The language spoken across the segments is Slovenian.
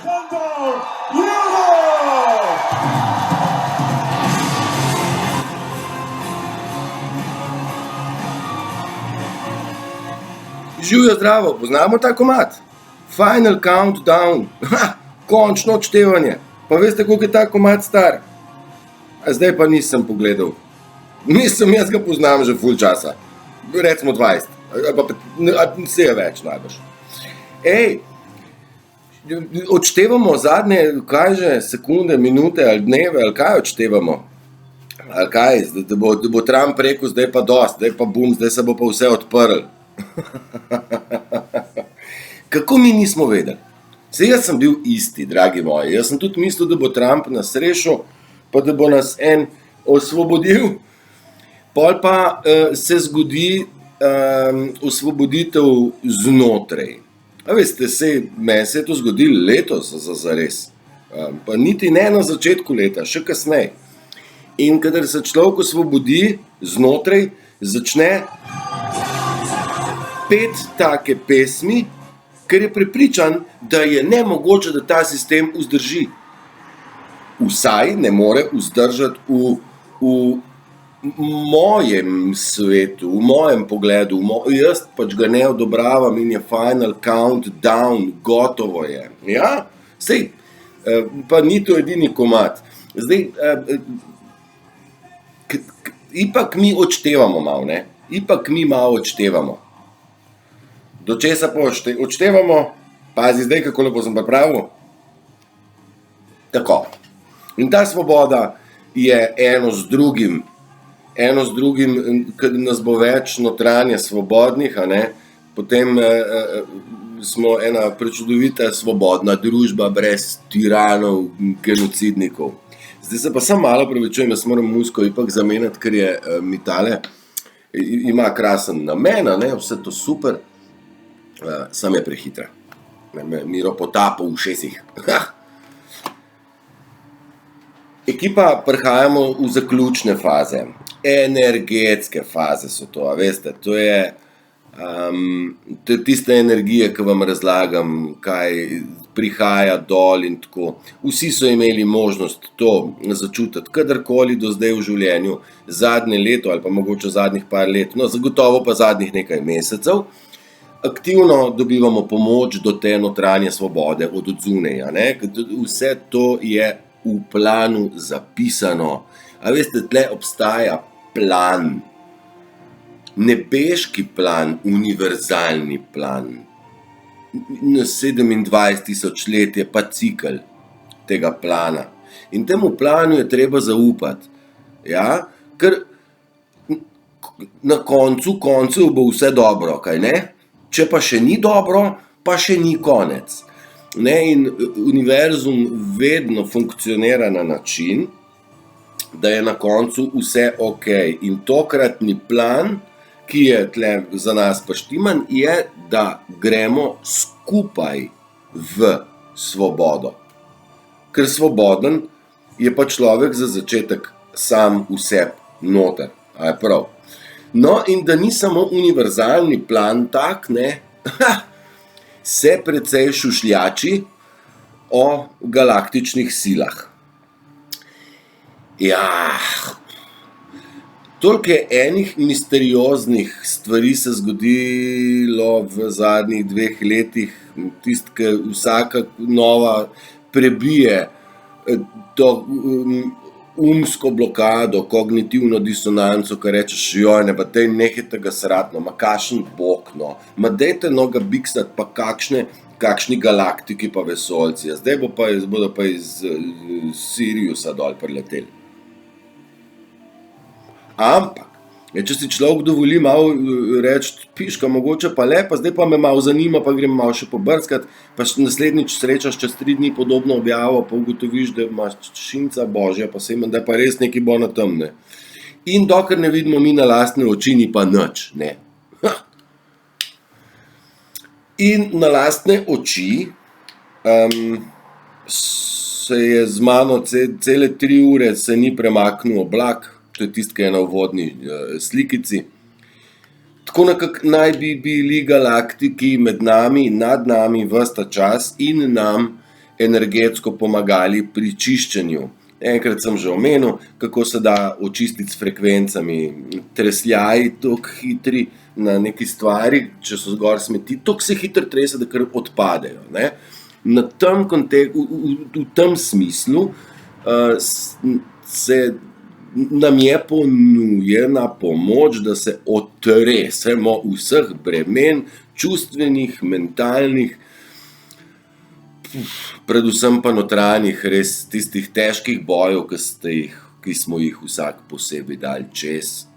Countdown, Euro! Živijo zdravo, poznamo ta komad? Final Countdown, končno odštevanje. Pa veste, koliko je ta komad star? A zdaj pa nisem pogledal. Mislim, jaz ga poznam že ful časa. Recimo 20, ali se je več najbrž. Ej, odštevamo zadnje, kaj že, sekunde, minute ali dneve, ali kaj odštevamo? Ali kaj, da bo Trump rekel, zdaj pa dost, zdaj pa bum, zdaj se bo pa vse odprl. Kako mi nismo vedeli? Saj jaz sem bil isti, dragi moji. Jaz sem tudi mislil, da bo Trump nas rešil, pa da bo nas en osvobodil. Pol pa se zgodi osvoboditev znotraj. A veste, meni se je to zgodilo letos zares. Pa niti ne na začetku leta, še kasneje. In kadar se človek osvobodi znotraj, začne pet take pesmi, ker je prepričan, da je nemogoče, da ta sistem vzdrži. Vsaj ne more vzdržati v mojem svetu, v mojem pogledu. Jaz pač ga ne odobravam in je final countdown, gotovo je. Ja, sej, pa ni to edini komad. Zdaj, ipak mi odštevamo malo, ne? Ipak mi malo odštevamo. Do česa pa odštevamo? Pazi zdaj, kako lepo sem pripravil. Tako. In ta svoboda je eno z drugim, kad nas bo več notranje svobodnih, a ne? Potem smo ena prečudovita svobodna družba brez tiranov, genocidnikov. Zdaj se pa samo malo pravičujem, jaz moram muziko ipak zamenjati, ker je mi tale, ima krasen namen, a ne? Vse to super. Sam je prehitra. Miro potapa v ušesih. Ekipa, prihajamo v zaključne faze. Energetske faze so to, a veste. To je tista energija, ki vam razlagam, kaj prihaja dol in tako. Vsi so imeli možnost to začutiti, kadarkoli do zdaj v življenju, zadnje leto ali pa mogoče zadnjih par let, no zagotovo pa zadnjih nekaj mesecev. Aktivno dobivamo pomoč do te notranje svobode od odzunaj, a ne? Vse to je v planu zapisano. A veste, tle obstaja plan. Nebeški plan, univerzalni plan. Na 27.000 let je pa cikel tega plana. In temu planu je treba zaupati. Ja? Ker na koncu bo vse dobro, kaj ne? Če pa še ni dobro, pa še ni konec. Ne? In univerzum vedno funkcionira na način, da je na koncu vse okej. In tokratni plan, ki je tle za nas paštiman, je, da gremo skupaj v svobodo. Ker svoboden je pa človek za začetek sam v sebi noter. A je prav? No, in da ni samo univerzalni plan tak, ne, se precej šušljači o galaktičnih silah. Ja, toliko je enih misterioznih stvari se zgodilo v zadnjih 2 letih, ki vsaka nova prebije to umsko blokado, kognitivno disonanco, ko rečeš, joj, ne, pa tej nehajte ga srati, no, ma kakšen bog, no, ma dejte no ga biksnati, pa kakšni galaktiki pa vesoljci, zdaj bodo pa iz Siriusa dol prileteli. Ampak, če si človek dovoli malo reči, piška, mogoče pa le, pa zdaj pa me malo zanima, pa grem malo še pobrskati, pa naslednjič srečaš čez 3 dni podobno objavo, pa ugotoviš, da imaš šinca božja, pa se ima, da pa res nekaj bo na temne. In dokler ne vidimo mi na lastne oči, ni pa nič, ne. In na lastne oči se je z mano cele 3 ure se ni premaknil oblak, to je tisti, ki je na uvodni slikici. Tako nekako naj bi bili galaktiki med nami, nad nami ves ta čas in nam energetsko pomagali pri čiščenju. Enkrat sem že omenil, kako se da očistiti s frekvencami. Tresljaji tako hitri na neki stvari, če so zgor smeti, tako se hitro trese, da kar odpadejo. Ne? Na tem v tem smislu se nam je ponujena pomoč, da se otresemo vseh bremen, čustvenih, mentalnih, predvsem pa notranjih, res tistih težkih bojev, ki smo jih vsak posebej dali čez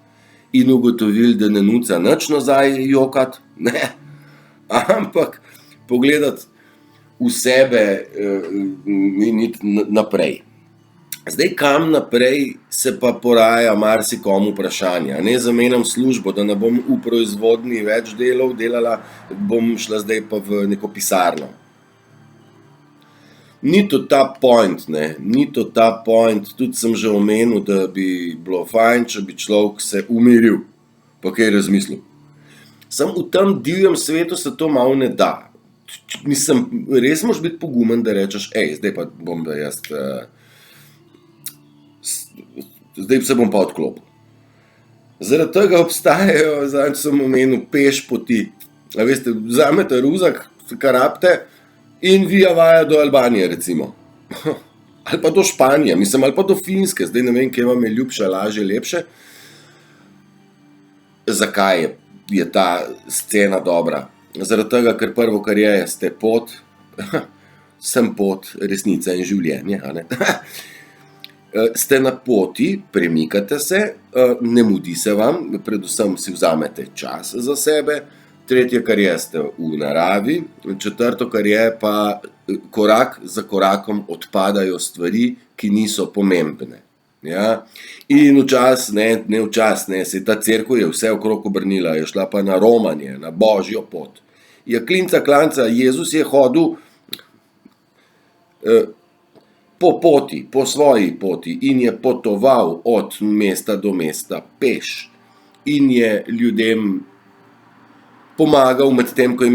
in ugotovili, da ne nuca nič nazaj jokat, ne, ampak pogledati v sebe in iti naprej. Zdaj, kam naprej, se pa poraja marsikomu vprašanje. Ne zamenjam službo, da ne bom v proizvodnji več delala, bom šla zdaj pa v neko pisarno. Ni to ta point, ne, ni to ta point, tudi sem že omenil, da bi bilo fajn, če bi človek se umiril, pa kaj razmislil. Samo v tem divjem svetu se to malo ne da. Mislim, res moraš biti pogumen, da rečeš, zdaj pa bom da jaz, zdaj se bom pa odklopil. Zaradi tega obstajajo, zadnjič sem omenil, peš poti. A veste, vzamete ruzak, karabite in via vaja do Albanije, recimo. Ali pa do Španije, mislim, ali pa do Finske, zdaj ne vem, kje vam je ljubše, lažje, lepše. Zakaj je ta scena dobra? Zaradi tega, ker prvo, kar je, ste pot, sem pot, resnica in življenje, a ne? Ste na poti, premikate se, ne mudi se vam, predvsem si vzamete čas za sebe, tretje, kar je, ste v naravi, četrto, kar je, pa korak za korakom odpadajo stvari, ki niso pomembne. Ja? In včasih, se ta cerkev je vse okrog obrnila, je šla pa na romanje, na božjo pot. Ja, klinca, klanca, Jezus je hodil po poti, po svoji poti in je potoval od mesta do mesta peš in je ljudem pomagal med tem, ko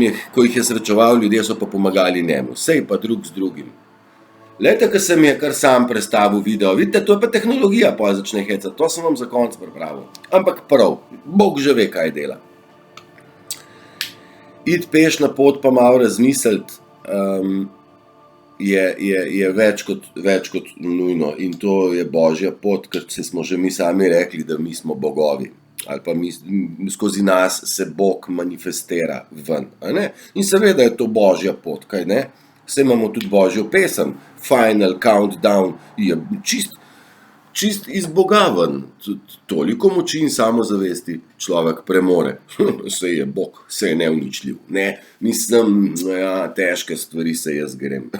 jih je srečeval, ljudje so pa pomagali njemu, sej pa drug z drugim. Lejte, ko se mi je kar sam predstavil video, vidite, to je pa tehnologija, pa začne hecati, to sem vam za konec pripravil, ampak prav, Bog že ve, kaj dela. Iti peš na pot pa malo razmisliti, je več kot nujno in to je božja pot, ker smo že mi sami rekli, da mi smo bogovi ali pa skozi nas se Bog manifestira ven, a ne? In seveda je to božja pot, kaj ne? Saj imamo tudi božjo pesem, Final Countdown je čist iz Boga ven, toliko moči in samozavesti človek premore, saj je Bog, saj je neuničljiv, ne, mislim, ja, težke stvari se jaz grem.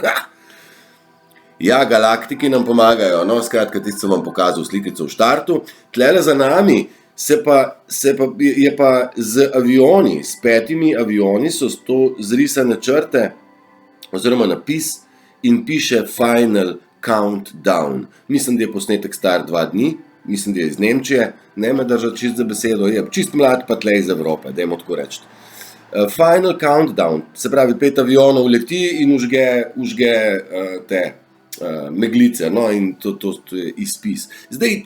Ja, galaktiki nam pomagajo, no, skratka, tisto sem vam pokazal slikico v štartu, tlele za nami je pa z avioni, s 5 avioni so to zrisane črte, oziroma napis in piše Final Countdown. Mislim, da je posnetek star 2 dni, mislim, da je iz Nemčije, ne me držati čist za besedo, je čist mlad pa tle iz Evrope, dajmo tako reči. Final Countdown, se pravi 5 avionov leti in užge te meglice, no, in to je izpis. Zdaj,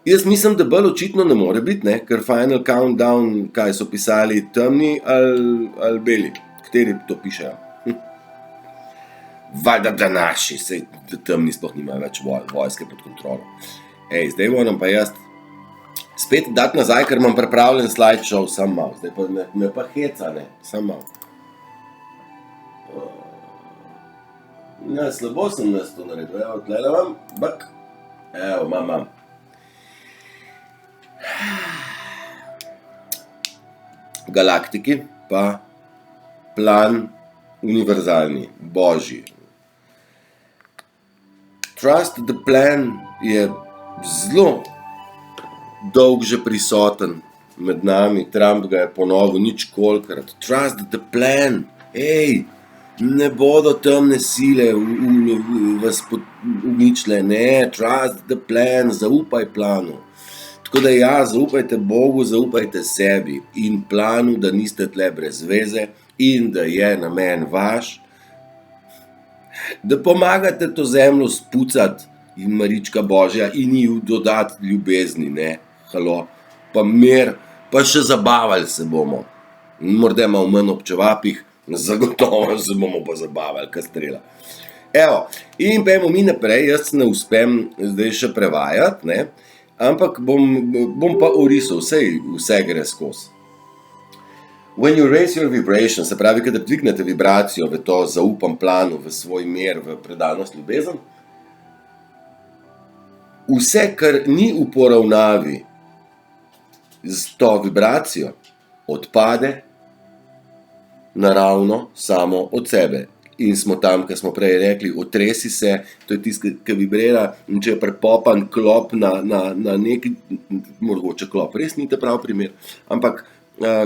jaz mislim, da bolj očitno ne more biti, ne, ker Final Countdown, kaj so pisali, temni ali beli, kateri to pišejo? Valjda da naši, sej temni sploh nimajo več vojske pod kontrolo. Zdaj moram pa jaz spet dati nazaj, ker imam pripravljen slideshow, sam malo, zdaj pa me pa heca, ne, sam malo. Ja, slabo sem nas to naredil, evo, tlele vam, bak, evo, imam. Galaktiki pa plan univerzalni, božji. Trust the plan je zelo dolg že prisoten med nami, Trump ga je ponovil ničkolikrat. Trust the plan, ne bodo temne sile vas uničile, ne, trust the plan, zaupaj planu. Tako da ja, zaupajte Bogu, zaupajte sebi in planu, da niste tle brez veze in da je namen vaš. Da pomagate to zemljo spucati in Marička Božja in ji dodati ljubezni, ne, halo, pa mir, pa še zabavali se bomo. Morda malo manj ob čevapih, zagotovo se bomo pa zabavali, kot strela. Evo, in pojmo mi naprej, jaz ne uspem zdaj še prevajati, ne, ampak bom pa orisal, vse gre skozi. When you raise your vibration, se pravi, kada dvignete vibracijo v to zaupan planu, v svoj mir, v predanost, ljubezen, vse, kar ni v poravnavi z to vibracijo, odpade naravno samo od sebe. In smo tam, kar smo prej rekli, otresi se, to je tisto, ki vibrira, in če je prepopan klop na neki, mogoče klop, res ni ta prav primer, ampak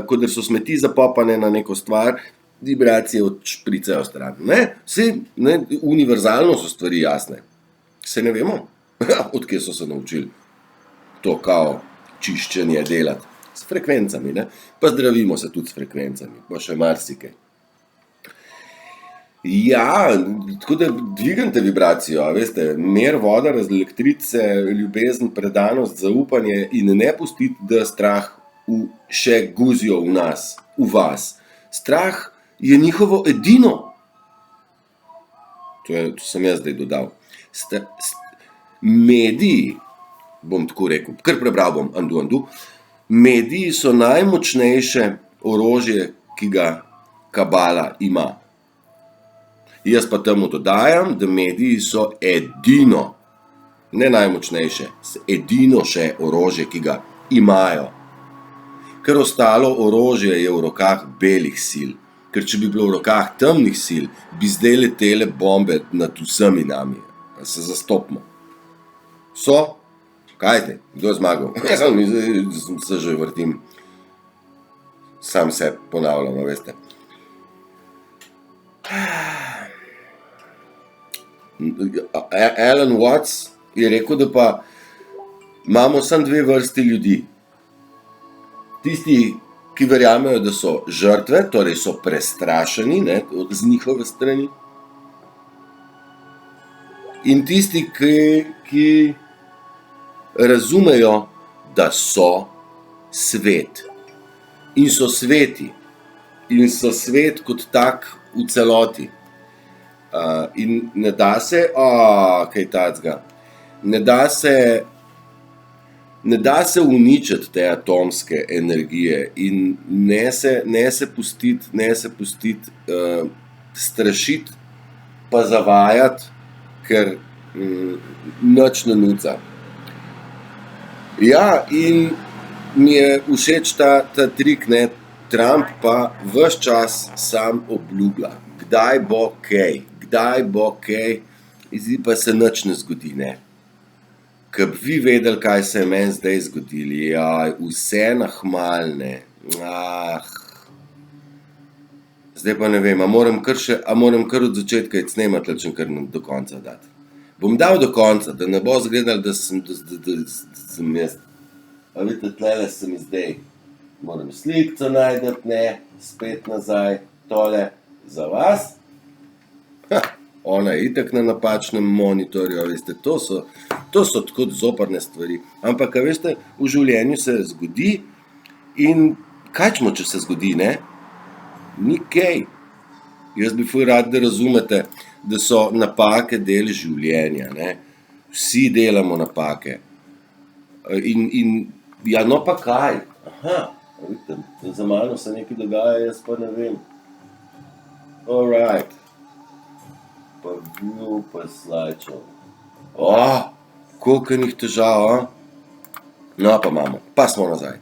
kodr so smeti zapopane na neko stvar, vibracije odšpricajo stran. Univerzalno so stvari jasne. Se ne vemo, odkje so se naučili to kao čiščenje delati. S frekvencami, ne? Pa zdravimo se tudi s frekvencami, pa še marsikaj. Ja, tako da dvignete vibracijo, veste, mir, voda, razelektrite, ljubezen, predanost, zaupanje in ne pustiti, da strah še guzijo v nas, v vas. Strah je njihovo edino. To sem jaz zdaj dodal. Mediji, bom tako rekel, kar prebral bom, andu. Mediji so najmočnejše orožje, ki ga kabala ima. Jaz pa temu dodajam, da mediji so edino, ne najmočnejše, edino še orožje, ki ga imajo. Ker ostalo orožje je v rokah belih sil. Ker če bi bilo v rokah temnih sil, bi zdaj letele bombe nad vsemi nami. Se zastopimo. So? Kajte, kdo je zmagal? Se že vrtim. Sam se ponavljam, veste. Alan Watts je rekel, da pa imamo samo dve vrsti ljudi. Tisti, ki verjamejo, da so žrtve, torej so prestrašeni, ne, z njihove strani. In tisti, ki razumejo, da so svet. In so sveti. In so svet kot tak v celoti. In ne da se, kaj tacga, ne da se uničiti te atomske energije in ne se pustiti strašiti pa zavajati, ker nič ne nuca. Ja, in mi je všeč ta trik, ne, Trump pa ves čas sam obljublja, kdaj bo kaj, zdaj pa se nič ne zgodi, ne. Ko bi vi vedeli, kaj se je meni zdaj zgodili, vse nahmalne, Zdaj pa ne vem, a moram kar od začetka iti snemati, ali kar do konca dati. Bom dal do konca, da ne bo zgledal, da sem jaz. A vidite, tlele sem zdaj. Moram slikco najdeti, ne, spet nazaj, tole za vas. Ona je itak na napačnem monitorju, veste, to so tako zoprne stvari. Ampak, veste, v življenju se zgodi in kaj čemo, če se zgodi, ne? Ni kaj. Jaz bi ful rad, da razumete, da so napake del življenja, ne? Vsi delamo napake. Ja, no pa kaj? Vidite, za mano se nekaj dogaja, jaz pa ne vem. Alright. Pa view, pa slideshow. Koliko enih težav, No, pa imamo. Pa smo nazaj.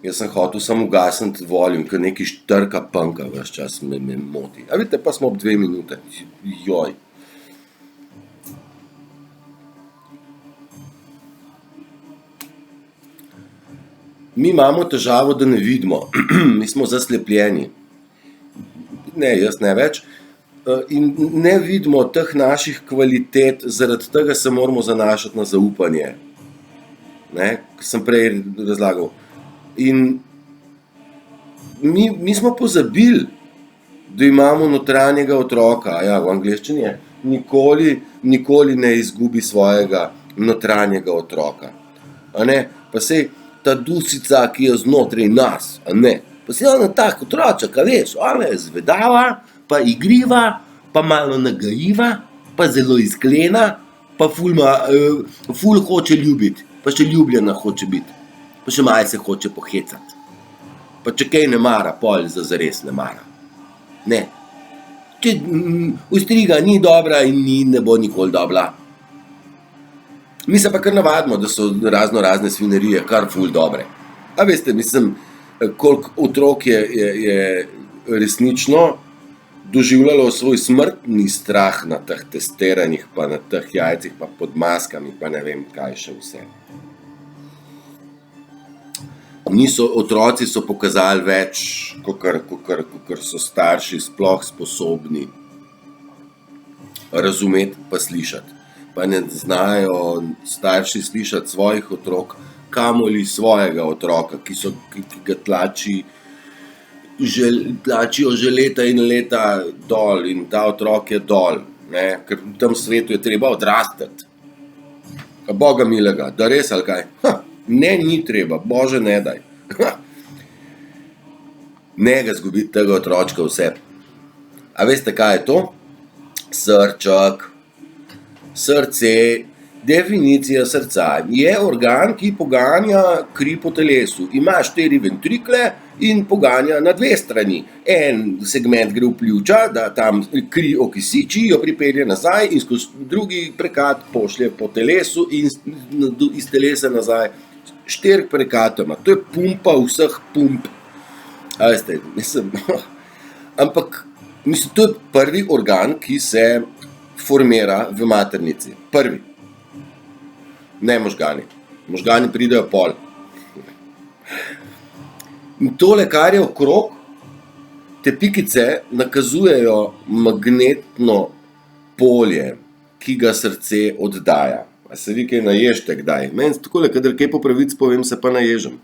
Jaz sem hotel samo ugasniti volume, ker nekaj štrka punka ves čas me moti. A vidite, pa smo ob 2 minute. Joj. Mi imamo težavo, da ne vidimo. Mi smo zaslepljeni. Ne, jaz ne več. In ne vidimo teh naših kvalitet, zaradi tega se moramo zanašati na zaupanje. Ne, kot sem prej razlagal. In mi smo pozabili, da imamo notranjega otroka, ja, v angleščini je, nikoli ne izgubi svojega notranjega otroka. A ne? Pa sej ta dušica, ki je znotraj nas, a ne? Pa sej ona tak otroček, a veš, ona je zvedava, pa igriva, pa malo nagajiva, pa zelo iskrena, pa ful hoče ljubiti, pa še ljubljena hoče biti, pa še malo se hoče pohecati. Pa če kaj ne mara, pol zares ne mara. Ne. Če ostriga ni dobra in ne bo nikoli dobra. Mi se pa kar navadimo, da so razne svinerije kar ful dobre. A veste, mislim, koliko otrok je resnično doživljalo svoj smrtni strah na teh testiranjih, pa na teh jajcih, pa pod maskami, pa ne vem kaj še vse. Otroci so pokazali več, kakor so starši sploh sposobni razumeti pa slišati. Pa ne znajo starši slišati svojih otrok, kamoli svojega otroka, ki ga tlačijo že leta in leta dol in ta otrok je dol, ne? Ker v tem svetu je treba odrastati. Boga milega, da res ali kaj? Ne, ni treba, Bože ne daj. Ne ga zgubiti tega otročka vse. A veste, kaj je to? Srček. Srce, definicija srca. Je organ, ki poganja kri po telesu. Ima 4 ventrikle in poganja na 2 strani. En segment gre v pljuča, da tam kri okisiči, jo pripelje nazaj in skozi drugi prekat pošlje po telesu in iz telesa nazaj. 4 prekatoma. To je pumpa vseh pump. A veste, ampak to je prvi organ, ki se formira v maternici. Prvi. Ne možgani. Možgani pridejo pol. In tole, kar je okrog, te pikice nakazujejo magnetno polje, ki ga srce oddaja. A se vi kaj naježte kdaj? Meni takole, kadar kaj po pravici povem, se pa naježem.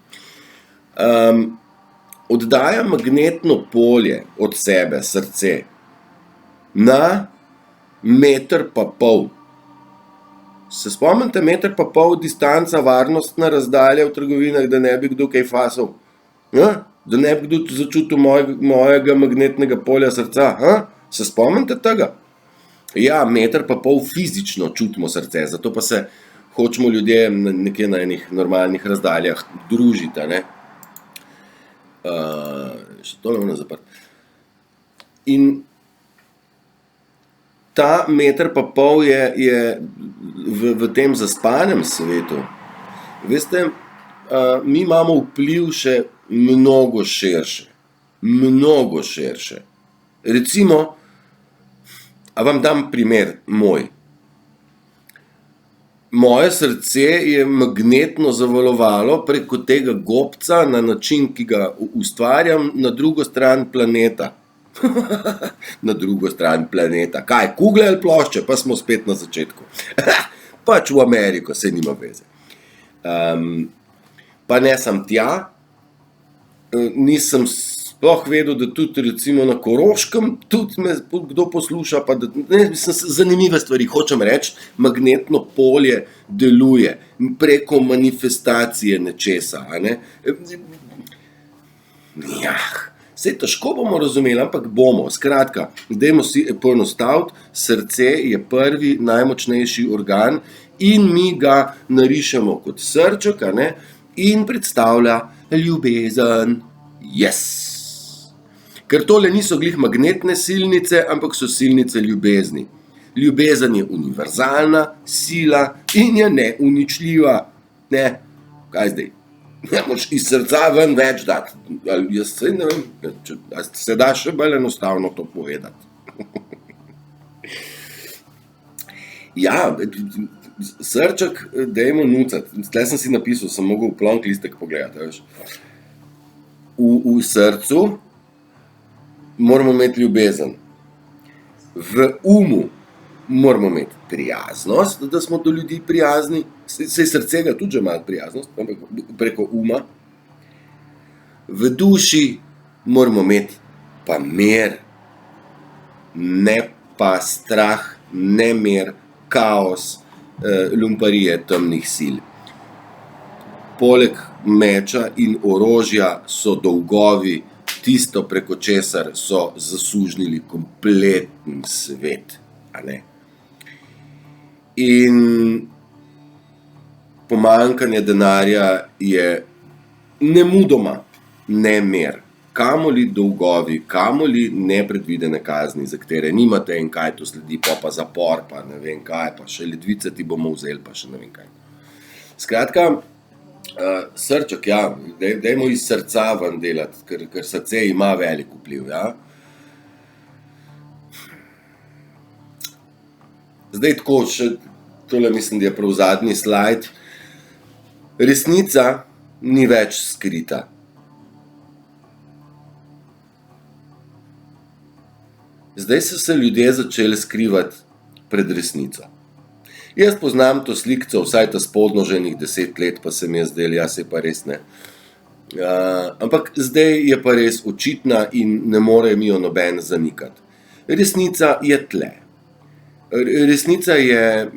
Oddaja magnetno polje od sebe, srce, na 1,5 metra. Se spomnite 1,5 metra distanca, varnostna razdalja v trgovinah, da ne bi kdo kaj fasal? Ja? Da ne bi kdo začutil mojega magnetnega polja srca? Se spomnite tega? Ja, 1,5 metra fizično čutimo srce, zato pa se hočemo ljudje nekje na enih normalnih razdaljah družiti, ne? Še tole moram zapreti. In ta 1,5 metra je v tem zaspanem svetu. Veste, mi imamo vpliv še mnogo širše. Mnogo širše. Recimo, a vam dam primer moj. Moje srce je magnetno zavalovalo preko tega gobca na način, ki ga ustvarjam, na drugo stran planeta. Na drugo stran planeta. Kaj, kugle ali plošče? Pa smo spet na začetku. Pač v Ameriko, saj nima veze. Pa ne sem tja, nisem sploh vedel, da tudi recimo na Koroškem, tudi me kdo posluša, pa da, zanimive stvari, hočem reči, magnetno polje deluje preko manifestacije nečesa, a ne? Saj težko bomo razumeli, ampak bomo. Skratka, dajmo si poenostaviti, srce je prvi, najmočnejši organ in mi ga narišemo kot srček, a ne? In predstavlja ljubezen. Yes! Ker tole niso glih magnetne silnice, ampak so silnice ljubezni. Ljubezen je univerzalna sila in je neuničljiva. Ne, kaj zdaj? Ne moš iz srca ven več dati. Jaz se ne vem, se da še bolj enostavno to povedati. Ja, srček dajmo nucati. Tle sem si napisal, sem mogel v plonk listek pogledati, veš. V srcu moramo imeti ljubezen. V umu moramo imeti prijaznost, da smo do ljudi prijazni. Saj srce ga tudi že ima prijaznost, ampak preko uma. V duši moramo imeti pa mir. ne pa strah, nemir, kaos, lumparije temnih sil. Poleg meča in orožja so dolgovi tisto, preko česar so zasužnili kompleten svet. A ne? In pomanjkanje denarja je nemudoma nemir. Kamoli dolgovi, kamoli nepredvidene kazni, za katere nimate in kaj to sledi, pa zapor, pa ne vem kaj, pa še ledvice ti bomo vzeli, pa še ne vem kaj. Skratka, srček, ja, dajmo iz srca ven delati, ker srce ima velik vpliv, ja. Zdaj tako, še tole mislim, da je prav zadnji slajd. Resnica ni več skrita. Zdaj so se ljudje začeli skrivati pred resnico. Jaz poznam to slikco, vsaj ta spodnjo že enih 10 let, pa se mi je zdelo, ja, saj pa res ne. Ampak zdaj je pa res očitna in ne more mi jo noben zanikati. Resnica je tle. Resnica je,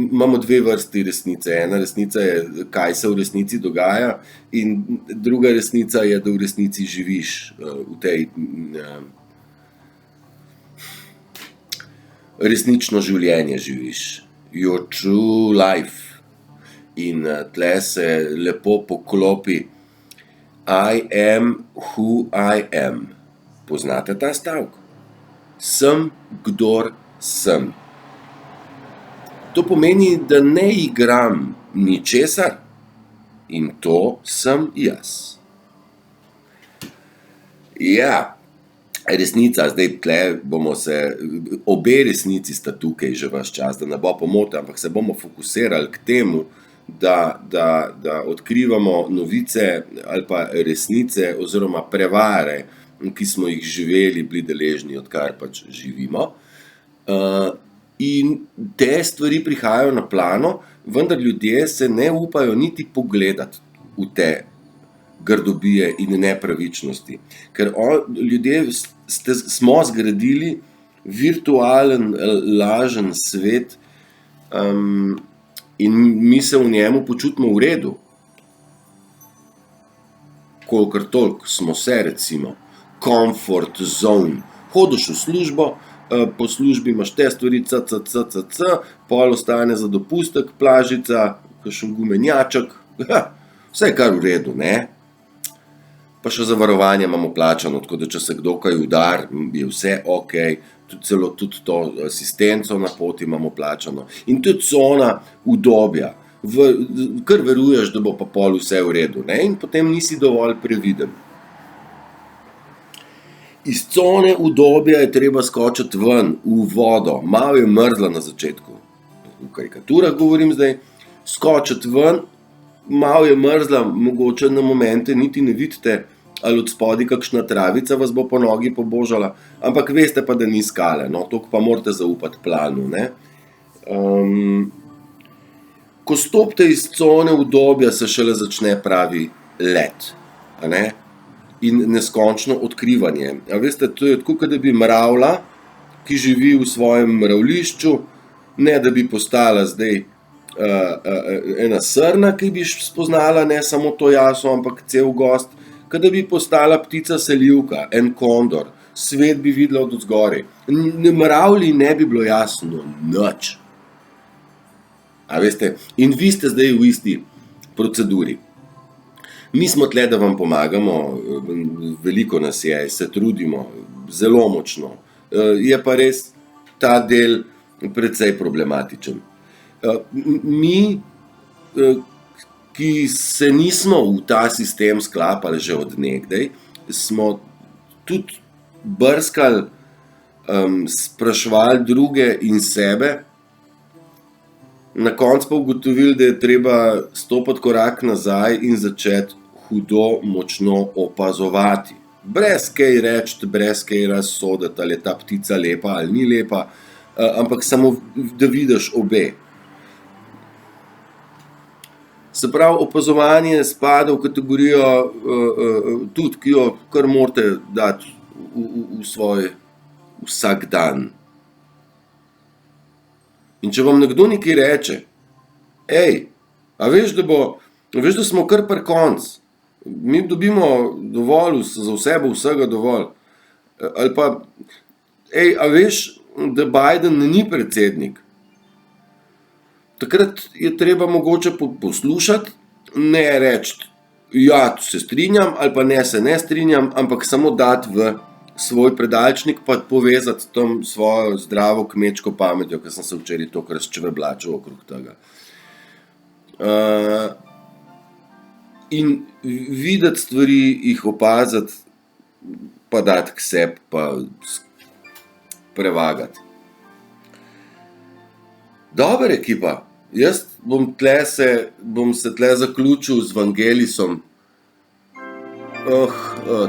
imamo dve vrsti resnice. Ena resnica je, kaj se v resnici dogaja, in druga resnica je, da v resnici živiš v tej resnično življenje živiš. Your true life. In tle se lepo poklopi I am who I am. Poznate ta stavek? Sem, kdor sem. To pomeni, da ne igram ničesar in to sem jaz. Ja, resnica, zdaj tle bomo se, obe resnici sta tukaj že ves čas, da ne bo pomote, ampak se bomo fokusirali k temu, da odkrivamo novice ali pa resnice oziroma prevare, ki smo jih živeli, bili deležni, odkar pač živimo. In te stvari prihajajo na plano, vendar ljudje se ne upajo niti pogledati v te grdobije in nepravičnosti. Ker ljudje smo zgradili virtualen, lažen svet, in mi se v njemu počutimo v redu. Kolikor toliko smo se, recimo, comfort zone. Hodiš v službo, po službi imaš te stvari, pol ostane za dopustek, plažica, kakšen gumenjaček, vse je kar v redu, ne? Pa še zavarovanje imamo plačano, tako da če se kdo kaj udar, je vse okej, tudi to asistenco na poti imamo plačano. In tudi cona udobja, kar veruješ, da bo pa pol vse v redu, ne? In potem nisi dovolj previden. Iz cone udobja je treba skočiti ven, v vodo, malo je mrzla na začetku, v karikaturah govorim zdaj, skočiti ven, malo je mrzla, mogoče na momente niti ne vidite, ali od spodaj kakšna travica vas bo po nogi pobožala, ampak veste pa, da ni skale, no, toliko pa morate zaupati planu, ne. Ko stopite iz cone udobja, se šele začne pravi let, a ne, in neskončno odkrivanje. A veste, to je tako, kot da bi mravlja, ki živi v svojem mravljišču, ne da bi postala zdaj ena srna, ki bi spoznala ne samo to jaso, ampak cel gost, kot da bi postala ptica selivka, en kondor, svet bi videla od zgoraj. Mravlji ne bi bilo jasno nič. A veste, in vi ste zdaj v isti proceduri. Mi smo tle, da vam pomagamo, veliko nas je, se trudimo, zelo močno. Je pa res ta del precej problematičen. Mi, ki se nismo v ta sistem sklapali že od nekdaj, smo tudi brskali, spraševali druge in sebe, na koncu pa ugotovili, da je treba stopiti korak nazaj in začeti hudo močno opazovati. Brez kaj reči, brez kaj razsoditi, ali je ta ptica lepa ali ni lepa, ampak samo, da vidiš obe. Se pravi, opazovanje spada v kategorijo tudi, ki jo kar morate dati v svoj vsak dan. In če vam nekdo nekaj reče, a veš, da smo kar pri koncu, mi dobimo dovolj, za vse bo vsega dovolj. Ali pa, a veš, da Biden ni predsednik. Takrat je treba mogoče poslušati, ne reči, ja, tu se strinjam, ali pa ne, se ne strinjam, ampak samo dati v svoj predalčnik pa povezati tam svojo zdravo kmečko pametjo, ker sem se včeraj toliko razčeveblačil okrog tega. In videti stvari, jih opaziti, pa dati k sebi, pa prevagati. Dober ekipa, jaz bom se tle zaključil z Vangelisom.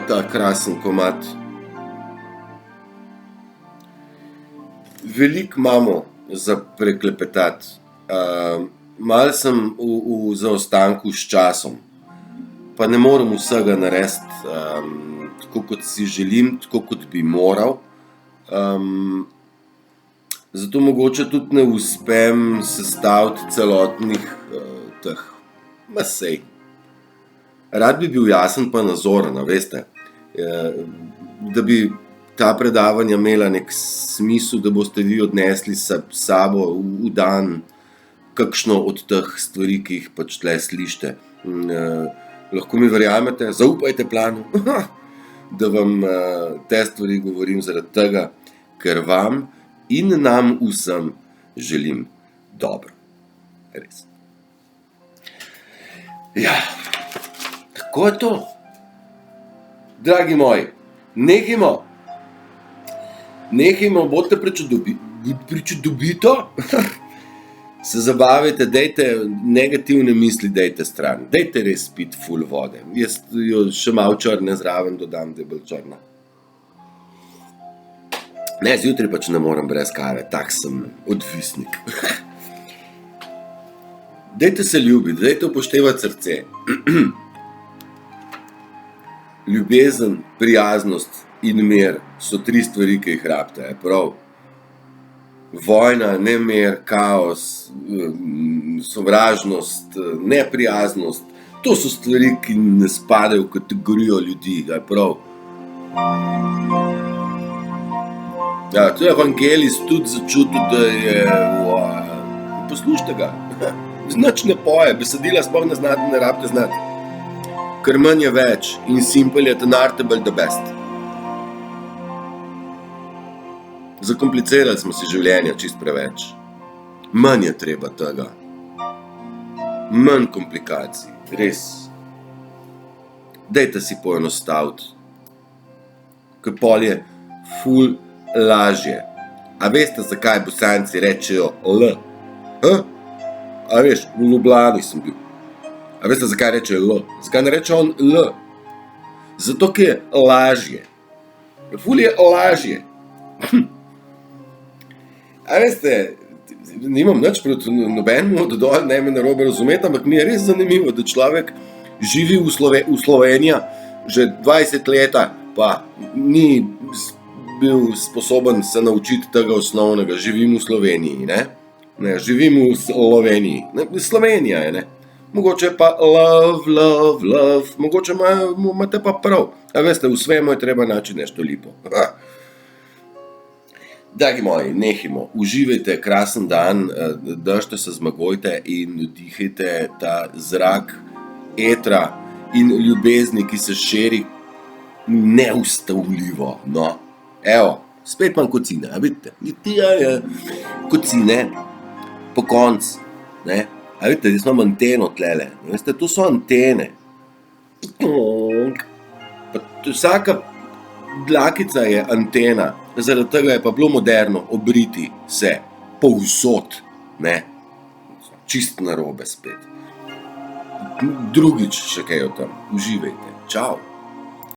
Ta krasen komad. Veliko imamo za preklepetati. Malo sem v zaostanku s časom, pa ne morem vsega narediti tako, kot si želim, tako, kot bi moral. Zato mogoče tudi ne uspem sestaviti celotnih teh masej. Rad bi bil jasen pa nazoren, veste, da bi ta predavanja imela nek smisel, da boste vi odnesli s sabo v dan kakšno od teh stvari, ki jih pač tle slišite. Lahko mi verjamete, zaupajte planu, da vam te stvari govorim zaradi tega, ker vam in nam vsem želim dobro. Res. Ja, tako je to. Dragi moji, nehajmo, bodite pričudobito, se zabavajte, dajte negativne misli, dajte stran. Dajte res piti ful vode. Jaz jo še malo črne zraven dodam, da je bolj črna. Ne, zjutraj pač ne morem brez kave, tak sem odvisnik. Dajte se ljubiti, dajte upoštevati srce. Ljubezen, prijaznost in mir so 3 stvari, ki jih rabite, je prav. Vojna, nemir, kaos, sovražnost, neprijaznost, to so stvari, ki ne spadajo v kategorijo ljudi, je prav. Ja, to je Evangelis tudi začutil, da je... Poslušajte ga. Nič ne poje, besedila sploh ne rabite znati. Ker manj je več in simple je tenartable the best. Zakomplicirali smo si življenje čist preveč. Manj je treba tega. Manj komplikacij, res. Dajte si poenostaviti. Ker pol je ful lažje. A veste, zakaj Bosanci rečejo L? A veš, v Ljubljani sem bil. A veste, zakaj rečejo L? Zakaj ne reče on L? Zato, ker je lažje. Ful je lažje. A veste, nimam nič proti nobenemu, da dol ne me narobe razumeti, ampak mi je res zanimivo, da človek živi v Sloveniji že 20 leta, pa ni bil sposoben se naučiti tega osnovnega. Živim v Sloveniji, ne? Ne, živim v Sloveniji. Slovenija je, ne? Mogoče pa love, mogoče imate pa prav. A veste, v svemu je treba naći nešto lepo. Dragi moji, nehajmo, uživajte krasen dan, držite se, zmagujte in dihajte ta zrak etra in ljubezni, ki se širi neustavljivo, no. Evo, spet imam kocine, a vidite? Kocine, po koncu, ne? A vidite, zdaj imam anteno tlele, veste, to so antene. Vsaka dlakica je antena, zaradi tega je pa bilo moderno obriti se povsod, ne? Čist narobe spet. Drugič še kaj o tem, uživajte, čau.